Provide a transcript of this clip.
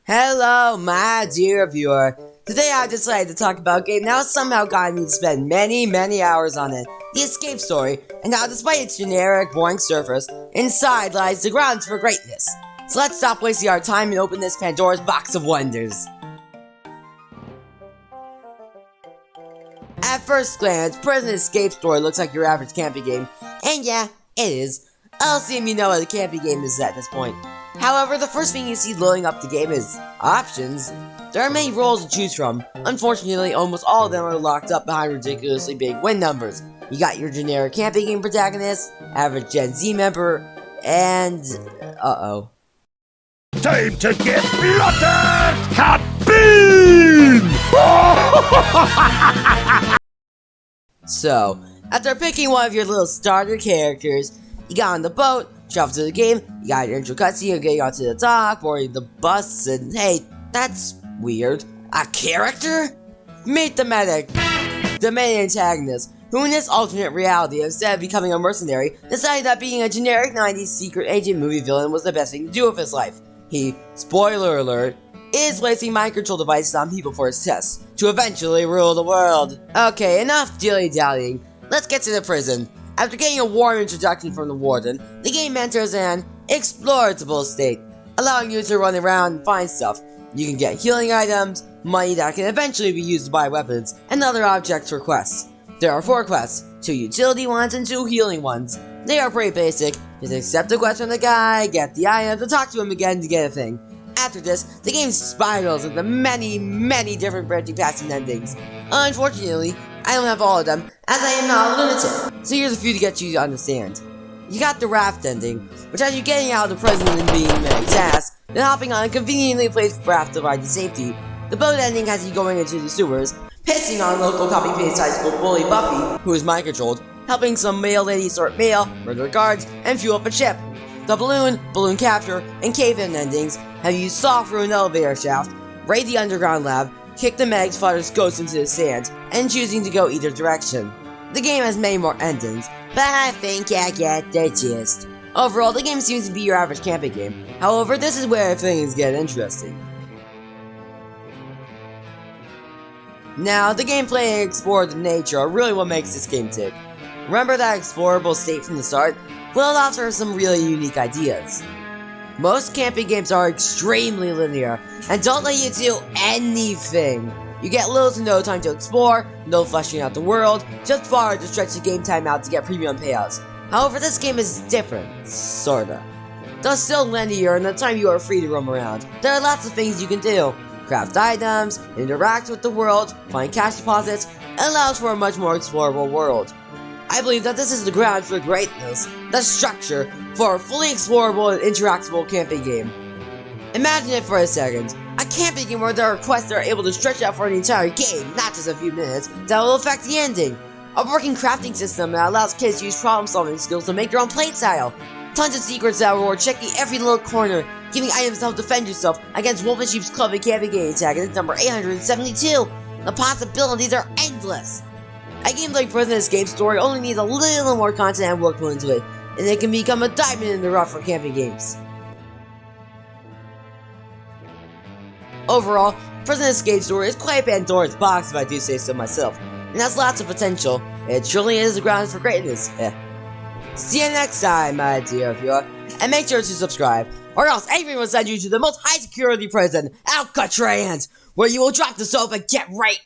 Hello, my dear viewer. Today I decided to talk about a game that has somehow gotten me to spend many hours on it. The Escape Story, and how despite its generic, boring surface, inside lies the grounds for greatness. So let's stop wasting our time and open this Pandora's box of wonders. At first glance, Prison Escape Story looks like your average camping game, and yeah, it is. I'll assume you know what a camping game is at this point. However, the first thing you see loading up the game is options. There are many roles to choose from. Unfortunately, almost all of them are locked up behind ridiculously big win numbers. You got your generic camping game protagonist, average Gen Z member, and... uh-oh. Time to get blooded! Kabeen! So, after picking one of your little starter characters, you got on the boat, travel to the game, you got your intro cutscene of getting onto the dock, boarding the bus, and hey, that's weird. A character? Meet the medic, the main antagonist, who in this alternate reality, instead of becoming a mercenary, decided that being a generic 90s secret agent movie villain was the best thing to do with his life. He, spoiler alert, is placing mind control devices on people for his tests, to eventually rule the world. Okay, enough dilly-dallying. Let's get to the prison. After getting a warm introduction from the warden, the game enters an explorable state, allowing you to run around and find stuff. You can get healing items, money that can eventually be used to buy weapons, and other objects for quests. There are 4 quests, 2 utility ones and 2 healing ones. They are pretty basic. Just accept the quest from the guy, get the items, and talk to him again to get a thing. After this, the game spirals into many different branching paths and endings. Unfortunately, I don't have all of them, as I am not a lunatic. So here's a few to get you to understand. You got the raft ending, which has you getting out of the prison and being many tasks, then hopping on a conveniently placed raft to ride to safety. The boat ending has you going into the sewers, pissing on local copy-paste high school bully Buffy, who is mind-controlled, helping some mail lady sort mail, murder guards, and fuel up a ship. The balloon capture, and cave-in endings have you saw through an elevator shaft, raid the underground lab, kick the medic's father's ghost into the sand, and choosing to go either direction. The game has many more endings, but I think I get the gist. Overall, the game seems to be your average camping game. However, this is where things get interesting. Now, the gameplay and explorative nature are really what makes this game tick. Remember that explorable state from the start? Well, it offers some really unique ideas. Most camping games are extremely linear, and don't let you do anything. You get little to no time to explore, no fleshing out the world, just far to stretch the game time out to get premium payouts. However, this game is different, sorta. Though still linear in the time you are free to roam around, there are lots of things you can do. Craft items, interact with the world, find cash deposits, and allows for a much more explorable world. I believe that this is the ground for greatness, the structure for a fully explorable and interactable camping game. Imagine it for a second. A camping game where there are quests that are able to stretch out for an entire game, not just a few minutes, that will affect the ending. A working crafting system that allows kids to use problem-solving skills to make their own playstyle. Tons of secrets that reward checking every little corner, giving items to help defend yourself against Wolf and Sheep's Club and camping game antagonist number 872. The possibilities are endless. A game like Prison Escape Story only needs a little more content and work put into it, and it can become a diamond in the rough for camping games. Overall, Prison Escape Story is quite a Pandora's box if I do say so myself, and has lots of potential. It truly is the ground for greatness. See you next time, my dear viewer, and make sure to subscribe, or else Adrian will send you to the most high security prison, Alcatraz, where you will drop the soap and get right